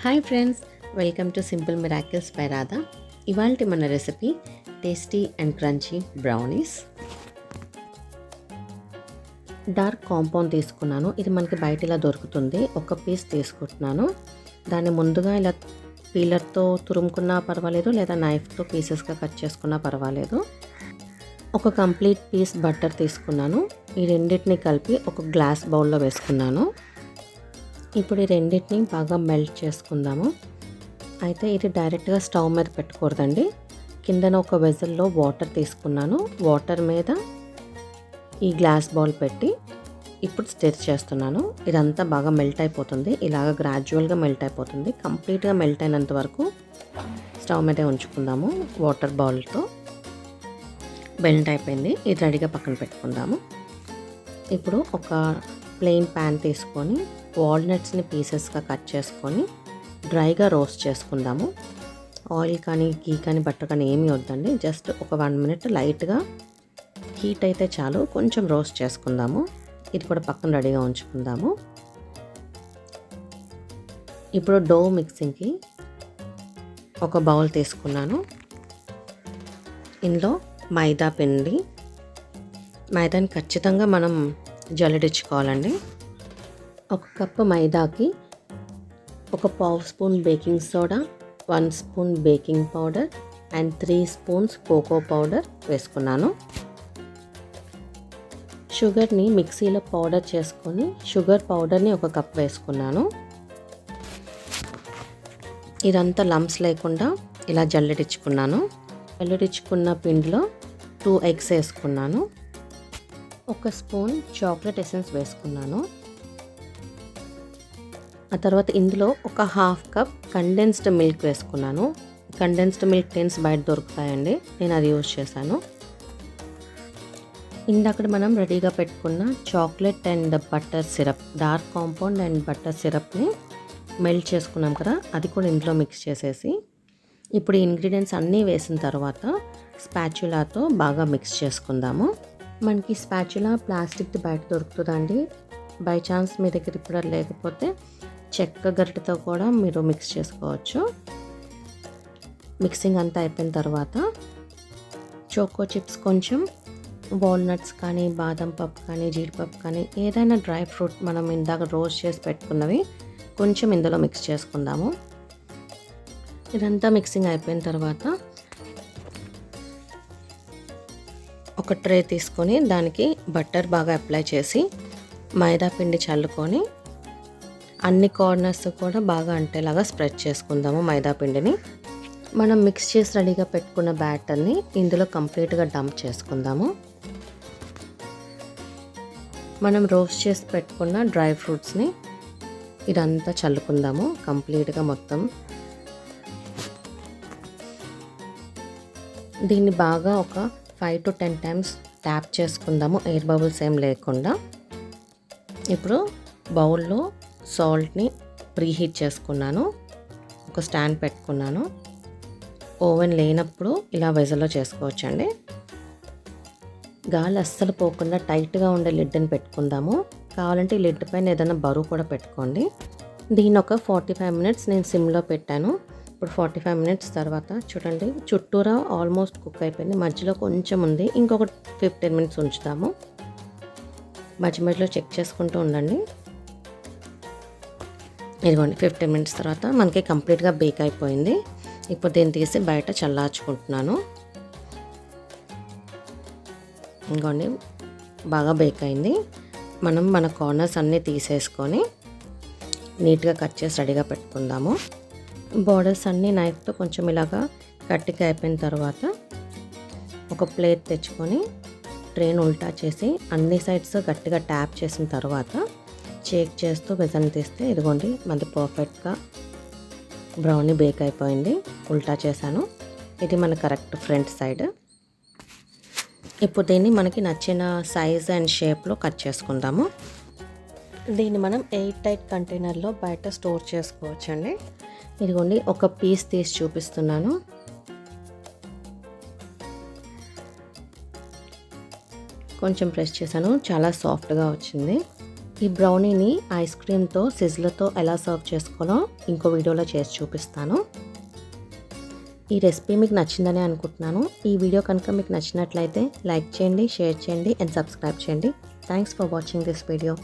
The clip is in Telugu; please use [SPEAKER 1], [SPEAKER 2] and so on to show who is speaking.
[SPEAKER 1] Hi friends, welcome to simple miracles by Radha. ఇవాల్టి మన recipe tasty and crunchy brownies. Dark compound తీసుకున్నాను. ఇది మనకి బయట ఇలా దొరుకుతుంది. ఒక పీస్ తీసుకుంటున్నాను. దాన్ని ముందుగా ఇలా పీలర్తో తురుముకున్నా పర్వాలేదు, లేదా నైఫ్తో పీసెస్గా కట్ చేసుకున్నా పర్వాలేదు. ఒక కంప్లీట్ పీస్ బటర్ తీసుకున్నాను. ఈ రెండింటిని కలిపి ఒక గ్లాస్ బౌల్లో వేసుకున్నాను. ఇప్పుడు ఈ రెండింటిని బాగా మెల్ట్ చేసుకుందాము. అయితే ఇది డైరెక్ట్గా స్టవ్ మీద పెట్టకూడదండి. కిందన ఒక వెజల్లో వాటర్ తీసుకున్నాను. వాటర్ మీద ఈ గ్లాస్ బౌల్ పెట్టి ఇప్పుడు స్టిర్ చేస్తున్నాను. ఇదంతా బాగా మెల్ట్ అయిపోతుంది. ఇలాగ గ్రాడ్యువల్గా మెల్ట్ అయిపోతుంది. కంప్లీట్గా మెల్ట్ అయినంత వరకు స్టవ్ మీదే ఉంచుకుందాము. వాటర్ బౌల్తో మెల్ట్ అయిపోయింది. ఇది రెడీగా పక్కన పెట్టుకుందాము. ఇప్పుడు ఒక ప్లెయిన్ ప్యాన్ తీసుకొని వాల్నట్స్ని పీసెస్గా కట్ చేసుకొని డ్రైగా రోస్ట్ చేసుకుందాము. ఆయిల్ కానీ గీ కానీ బటర్ కానీ ఏమీ వద్దండి. జస్ట్ ఒక 1 minute లైట్గా హీట్ అయితే చాలు. కొంచెం రోస్ట్ చేసుకుందాము. ఇది కూడా పక్కన రెడీగా ఉంచుకుందాము. ఇప్పుడు డో మిక్సింగ్కి ఒక బౌల్ తీసుకున్నాను. ఇందులో మైదా పిండి, మైదాని ఖచ్చితంగా మనం జల్లెడించుకోవాలండి. 1 కప్పు మైదాకి 1 పావు spoon baking soda, 1 spoon baking powder and 3 spoons cocoa powder వేసుకున్నాను. షుగర్ని మిక్సీలో పౌడర్ చేసుకొని షుగర్ పౌడర్ని 1 కప్ వేసుకున్నాను. ఇదంతా లంప్స్ లేకుండా ఇలా జల్లెడించుకున్నాను. జల్లెడించుకున్న పిండిలో 2 eggs వేసుకున్నాను. 1 స్పూన్ చాక్లెట్ ఎసెన్స్ వేసుకున్నాను. ఆ తర్వాత ఇందులో ఒక 1/2 కప్ కండెన్స్డ్ మిల్క్ వేసుకున్నాను. కండెన్స్డ్ మిల్క్ టిన్స్ బయట దొరుకుతాయండి. నేను అది యూజ్ చేశాను. ఇందాక మనం రెడీగా పెట్టుకున్న chocolate and butter syrup, dark compound and butter సిరప్ని మెల్ట్ చేసుకున్నాం కదా, అది కూడా ఇందులో మిక్స్ చేసేసి ఇప్పుడు ఇంగ్రీడియంట్స్ అన్నీ వేసిన తర్వాత స్పాచులాతో బాగా మిక్స్ చేసుకుందాము. మనకి స్పాచులా ప్లాస్టిక్ది బయట దొరుకుతుందండి. బై ఛాన్స్ మీ దగ్గర ఇప్పుడు లేకపోతే చెక్క గరిటెతో కూడా మీరు మిక్స్ చేసుకోవచ్చు. మిక్సింగ్ అంతా అయిపోయిన తర్వాత చోకో చిప్స్ కొంచెం, వాల్నట్స్ కానీ, బాదం పప్పు కానీ, జీడిపప్పు కానీ, ఏదైనా డ్రై ఫ్రూట్ మనం ఇందాక రోస్ట్ చేసి పెట్టుకున్నవి కొంచెం ఇందులో మిక్స్ చేసుకుందాము. ఇదంతా మిక్సింగ్ అయిపోయిన తర్వాత ఒక ట్రే తీసుకొని దానికి బటర్ బాగా అప్లై చేసి మైదా పిండి చల్లుకొని అన్ని కార్నర్స్ కూడా బాగా అంటేలాగా స్ప్రెడ్ చేసుకుందాము. మైదా పిండిని మనం మిక్స్ చేసి రెడీగా పెట్టుకున్న బ్యాటర్ని ఇందులో కంప్లీట్గా డంప్ చేసుకుందాము. మనం రోస్ట్ చేసి పెట్టుకున్న డ్రై ఫ్రూట్స్ని ఇదంతా చల్లుకుందాము కంప్లీట్గా మొత్తం. దీన్ని బాగా ఒక 5 to 10 times ట్యాప్ చేసుకుందాము, ఎయిర్ బబుల్స్ ఏం లేకుండా. ఇప్పుడు బౌల్లో సాల్ట్ని ప్రీహీట్ చేసుకున్నాను. ఒక స్టాండ్ పెట్టుకున్నాను. ఓవెన్ లేనప్పుడు ఇలా వెజల్లో చేసుకోవచ్చండి. గాలి అస్సలు పోకుండా టైట్గా ఉండే లిడ్ని పెట్టుకుందాము. కావాలంటే ఈ లిడ్ పైన ఏదైనా బరువు కూడా పెట్టుకోండి. దీన్ని ఒక 45 minutes నేను సిమ్లో పెట్టాను. ఇప్పుడు 45 minutes తర్వాత చూడండి, చుట్టూరా ఆల్మోస్ట్ కుక్ అయిపోయింది. మధ్యలో కొంచెం ఉంది. ఇంకొక 15 minutes ఉంచుతాము. మధ్య మధ్యలో చెక్ చేసుకుంటూ ఉండండి. ఇదిగోండి, 15 minutes తర్వాత మనకి కంప్లీట్గా బేక్ అయిపోయింది. ఇప్పుడు దీన్ని తీసి బయట చల్లార్చుకుంటున్నాను. ఇంకోండి, బాగా బేక్ అయింది. మనం మన కార్నర్స్ అన్నీ తీసేసుకొని నీట్గా కట్ చేసి రెడీగా పెట్టుకుందాము. బోర్డర్స్ అన్నీ నైఫ్తో కొంచెం ఇలాగా కట్టిగా అయిపోయిన తర్వాత ఒక ప్లేట్ తెచ్చుకొని ట్రేన్ ఉల్టా చేసి అన్ని సైడ్స్ గట్టిగా ట్యాప్ చేసిన తర్వాత షేక్ చేస్తూ వెజల్ని తీస్తే ఇదిగోండి మనది పర్ఫెక్ట్గా బ్రౌనీ బేక్ అయిపోయింది. ఉల్టా చేశాను. ఇది మన కరెక్ట్ ఫ్రంట్ సైడ్. ఇప్పుడు దీన్ని మనకి నచ్చిన సైజ్ అండ్ షేప్లో కట్ చేసుకుందాము. దీన్ని మనం ఎయిర్ టైట్ కంటైనర్లో బయట స్టోర్ చేసుకోవచ్చండి. ఇదిగోండి, ఒక పీస్ తీసి చూపిస్తున్నాను. కొంచెం ప్రెస్ చేశాను, చాలా సాఫ్ట్గా వచ్చింది. ఈ బ్రౌనీని ఐస్ క్రీమ్తో సిజ్లర్తో ఎలా సర్వ్ చేసుకోవాలో ఇంకో వీడియోలో చేసి చూపిస్తాను. ఈ రెసిపీ మీకు నచ్చిందని అనుకుంటున్నాను. ఈ వీడియో కనుక మీకు నచ్చినట్లయితే లైక్ చేయండి, షేర్ చేయండి అండ్ సబ్స్క్రైబ్ చేయండి. Thanks for watching this video.